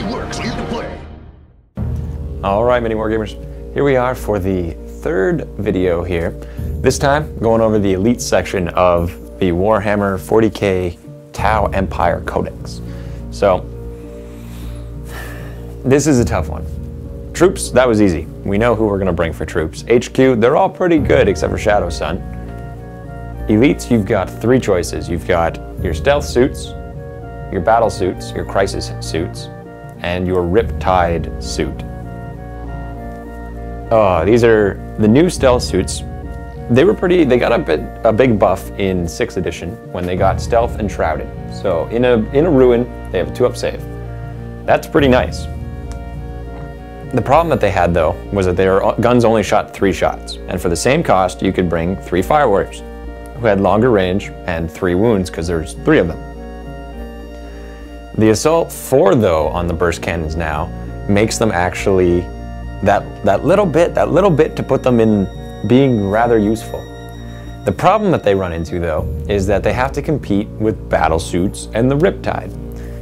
work so you can play. All right, MiniWarGamers, here we are for the third video here. This time, going over the elite section of the Warhammer 40k Tau Empire Codex. So, this is a tough one. Troops, that was easy. We know who we're going to bring for troops. HQ, they're all pretty good except for Shadow Sun. Elites, you've got three choices. You've got your stealth suits, your battle suits, your crisis suits, and your Riptide suit. These are the new stealth suits. They got a big buff in 6th edition when they got stealth and shrouded. So in a ruin, they have a 2-up save. That's pretty nice. The problem that they had though was that their guns only shot 3 shots, and for the same cost, you could bring 3 fire warriors who had longer range and 3 wounds because there's 3 of them. The Assault 4 though on the burst cannons now makes them actually that little bit to put them in being rather useful. The problem that they run into though is that they have to compete with battle suits and the Riptide.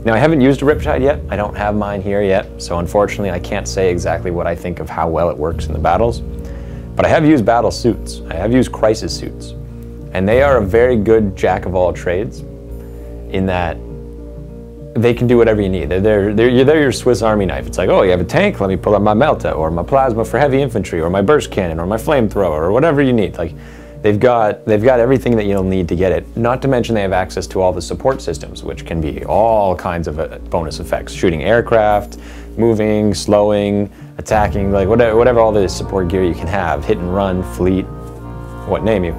Now I haven't used a Riptide yet, I don't have mine here yet, so unfortunately I can't say exactly what I think of how well it works in the battles. But I have used battle suits, I have used crisis suits, and they are a very good jack of all trades in that they can do whatever you need. They're your Swiss Army knife. It's like, oh, you have a tank? Let me pull out my Melta, or my plasma for heavy infantry, or my burst cannon, or my flamethrower, or whatever you need. Like, they've got everything that you'll need to get it. Not to mention they have access to all the support systems, which can be all kinds of bonus effects: shooting aircraft, moving, slowing, attacking, like whatever all the support gear you can have, hit and run, fleet, what name you.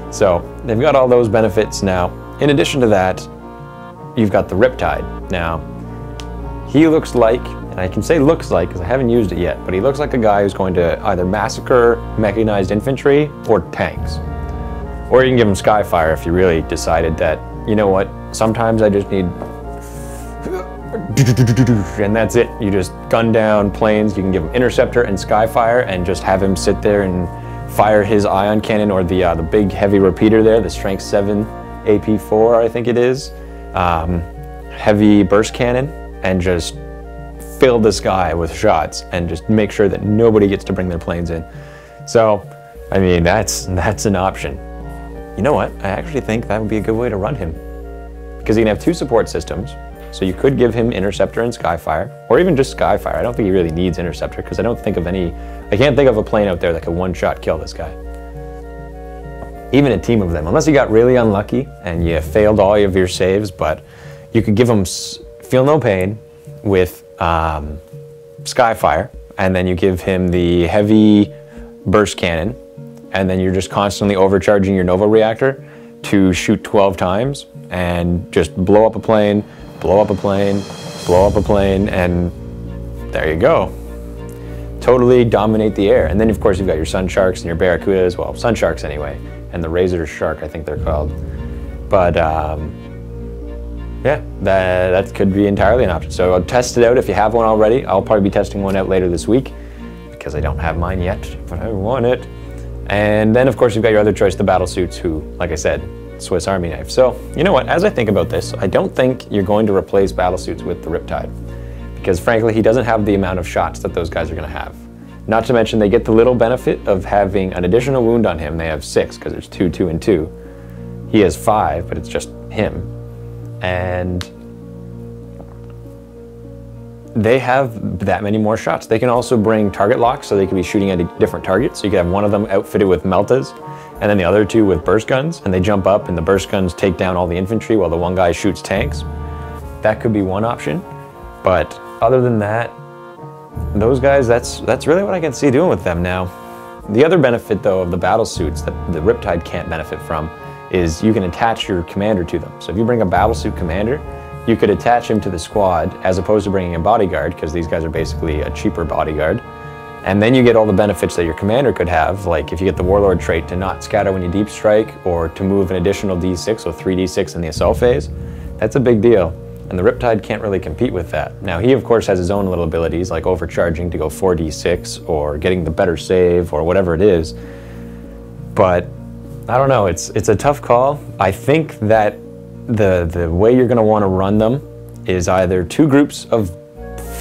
So they've got all those benefits now. In addition to that, you've got the Riptide. Now, he looks like, and I can say looks like because I haven't used it yet, but he looks like a guy who's going to either massacre mechanized infantry or tanks. Or you can give him Skyfire if you really decided that, you know what, sometimes I just need, and that's it. You just gun down planes. You can give him Interceptor and Skyfire and just have him sit there and fire his ion cannon or the big heavy repeater there, the Strength 7 AP4, I think it is. Heavy burst cannon, and just fill the sky with shots and just make sure that nobody gets to bring their planes in. So, I mean, that's an option. You know what? I actually think that would be a good way to run him, because he can have 2 support systems. So you could give him Interceptor and Skyfire, or even just Skyfire. I don't think he really needs Interceptor because I can't think of a plane out there that could one-shot kill this guy. Even a team of them, unless you got really unlucky and you failed all of your saves, but you could give them Feel No Pain with Skyfire, and then you give him the heavy burst cannon, and then you're just constantly overcharging your Nova reactor to shoot 12 times and just blow up a plane, blow up a plane, blow up a plane, and there you go. Totally dominate the air. And then of course you've got your Sun Sharks and your Barracudas, well, Sun Sharks anyway, and the Razor Shark, I think they're called. But yeah, that could be entirely an option. So I'll test it out if you have one already. I'll probably be testing one out later this week because I don't have mine yet, but I want it. And then of course you've got your other choice, the battle suits, who, like I said, Swiss Army knife. So, you know what, as I think about this, I don't think you're going to replace battle suits with the Riptide, because frankly, he doesn't have the amount of shots that those guys are gonna have. Not to mention they get the little benefit of having an additional wound on him. They have 6, because there's 2, 2, and 2. He has 5, but it's just him. And they have that many more shots. They can also bring target locks, so they can be shooting at different targets. So you could have one of them outfitted with Meltas, and then the other 2 with burst guns, and they jump up and the burst guns take down all the infantry while the one guy shoots tanks. That could be one option. But other than that, those guys, that's really what I can see doing with them now. The other benefit though of the battle suits that the Riptide can't benefit from is you can attach your commander to them. So if you bring a battle suit commander, you could attach him to the squad as opposed to bringing a bodyguard, because these guys are basically a cheaper bodyguard. And then you get all the benefits that your commander could have, like if you get the Warlord trait to not scatter when you deep strike, or to move an additional D6, so 3d6 in the assault phase. That's a big deal. And the Riptide can't really compete with that. Now he of course has his own little abilities, like overcharging to go 4d6, or getting the better save, or whatever it is. But I don't know, it's a tough call. I think that the way you're gonna wanna run them is either 2 groups of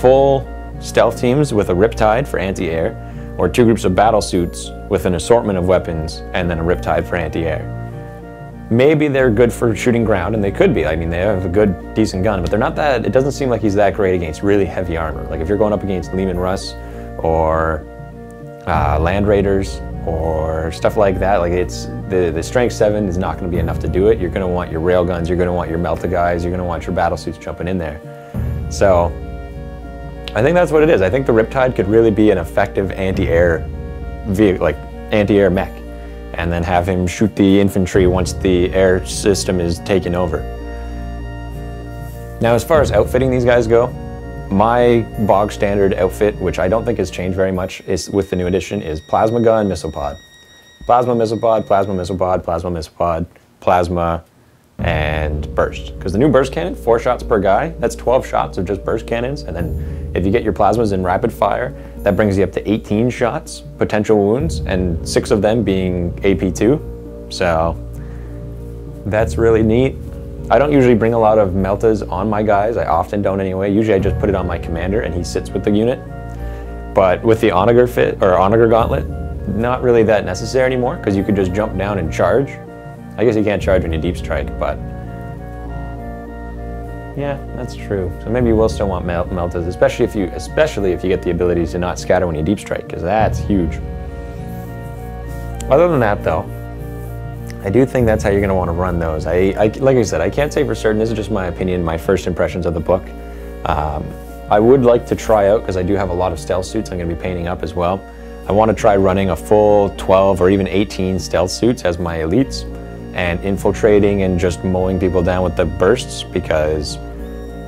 full stealth teams with a Riptide for anti-air, or 2 groups of battle suits with an assortment of weapons and then a Riptide for anti-air. Maybe they're good for shooting ground, and they could be. I mean, they have a good, decent gun, but they're not that, it doesn't seem like he's that great against really heavy armor. Like if you're going up against Leman Russ or Land Raiders or stuff like that, like it's, the strength 7 is not gonna be enough to do it. You're gonna want your railguns, you're gonna want your Melta guys, you're gonna want your battle suits jumping in there. So, I think that's what it is. I think the Riptide could really be an effective anti-air vehicle, like anti-air mech, and then have him shoot the infantry once the air system is taken over. Now, as far as outfitting these guys go, my bog standard outfit, which I don't think has changed very much is with the new edition, is plasma gun, missile pod. Plasma missile pod, plasma missile pod, plasma missile pod, plasma, and burst. Because the new burst cannon, 4 shots per guy, that's 12 shots of just burst cannons, and then if you get your plasmas in rapid fire, that brings you up to 18 shots, potential wounds, and 6 of them being AP2. So that's really neat. I don't usually bring a lot of Meltas on my guys. I often don't anyway. Usually I just put it on my commander and he sits with the unit. But with the Onager fit or Onager gauntlet, not really that necessary anymore because you could just jump down and charge. I guess you can't charge when you deep strike, but yeah, that's true. So maybe you will still want Meltas, especially if you get the ability to not scatter when you deep strike, because that's huge. Other than that, though, I do think that's how you're going to want to run those. Like I said, I can't say for certain. This is just my opinion, my first impressions of the book. I would like to try out, because I do have a lot of stealth suits I'm going to be painting up as well. I want to try running a full 12 or even 18 stealth suits as my elites, and infiltrating and just mowing people down with the bursts, because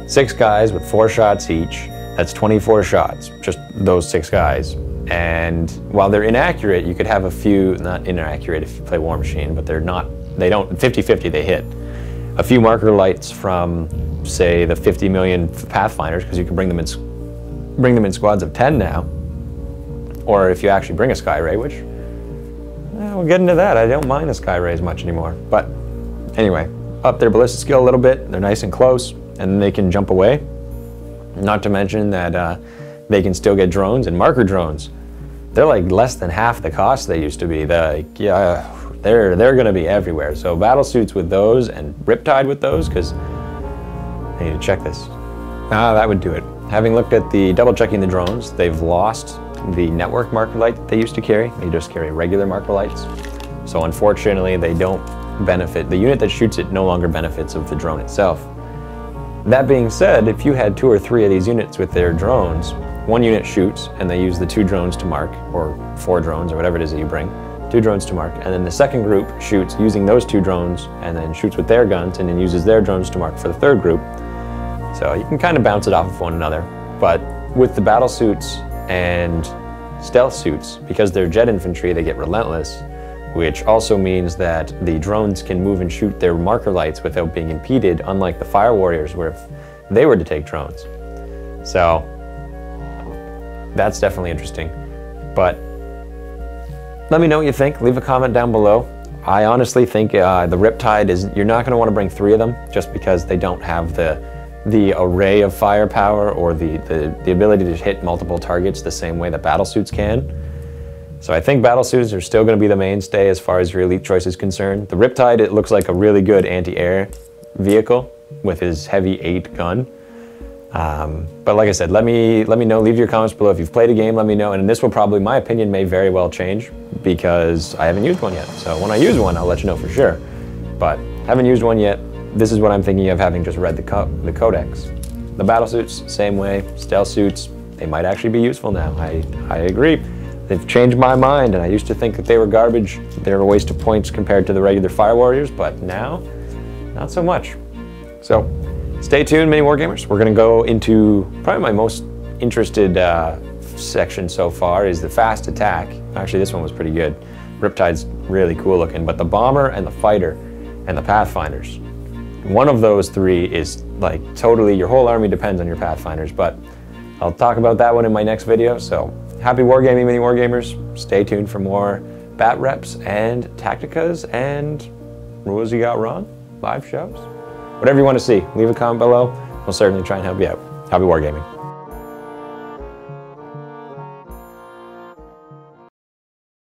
6 guys with 4 shots each, that's 24 shots, just those 6 guys. And while they're inaccurate, you could have a few, not inaccurate if you play War Machine, but they don't, 50-50 they hit. A few marker lights from, say, the 50 million Pathfinders, because you can bring them in squads of 10 now. Or if you actually bring a Skyray, which, we'll get into that. I don't mind the Skyrays much anymore. But anyway, up their ballistic skill a little bit, they're nice and close, and then they can jump away. Not to mention that they can still get drones, and marker drones. They're like less than half the cost they used to be. They're going to be everywhere. So battle suits with those and Riptide with those, because I need to check this. That would do it. Having looked at the double checking the drones, they've lost the network marker light that they used to carry. They just carry regular marker lights. So unfortunately, they don't benefit. The unit that shoots it no longer benefits of the drone itself. That being said, if you had 2 or 3 of these units with their drones, one unit shoots and they use the 2 drones to mark, or 4 drones, or whatever it is that you bring, 2 drones to mark, and then the second group shoots using those 2 drones and then shoots with their guns and then uses their drones to mark for the third group. So you can kind of bounce it off of one another. But with the battle suits and stealth suits, because they're jet infantry, they get relentless, which also means that the drones can move and shoot their marker lights without being impeded, unlike the fire warriors where if they were to take drones. So that's definitely interesting. But let me know what you think. Leave a comment down below. I honestly think the Riptide is, you're not going to want to bring 3 of them just because they don't have the array of firepower or the ability to hit multiple targets the same way that battle suits can. So I think battle suits are still going to be the mainstay as far as your elite choice is concerned. The Riptide, it looks like a really good anti-air vehicle with his heavy 8 gun. But like I said, let me know, leave your comments below. If you've played a game, let me know. And this will probably, my opinion may very well change because I haven't used one yet. So when I use one, I'll let you know for sure. But haven't used one yet. This is what I'm thinking of, having just read the Codex. The battle suits, same way. Stealth suits, they might actually be useful now. I agree. They've changed my mind, and I used to think that they were garbage. They were a waste of points compared to the regular Fire Warriors, but now, not so much. So, stay tuned, MiniWarGamers. We're going to go into probably my most interested section so far is the fast attack. Actually, this one was pretty good. Riptide's really cool looking, but the bomber and the fighter and the Pathfinders. One of those 3 is like totally, your whole army depends on your Pathfinders, but I'll talk about that one in my next video. So happy wargaming, MiniWarGamers. Stay tuned for more bat reps and tacticas and rules you got wrong, live shows. Whatever you want to see, leave a comment below. We'll certainly try and help you out. Happy wargaming.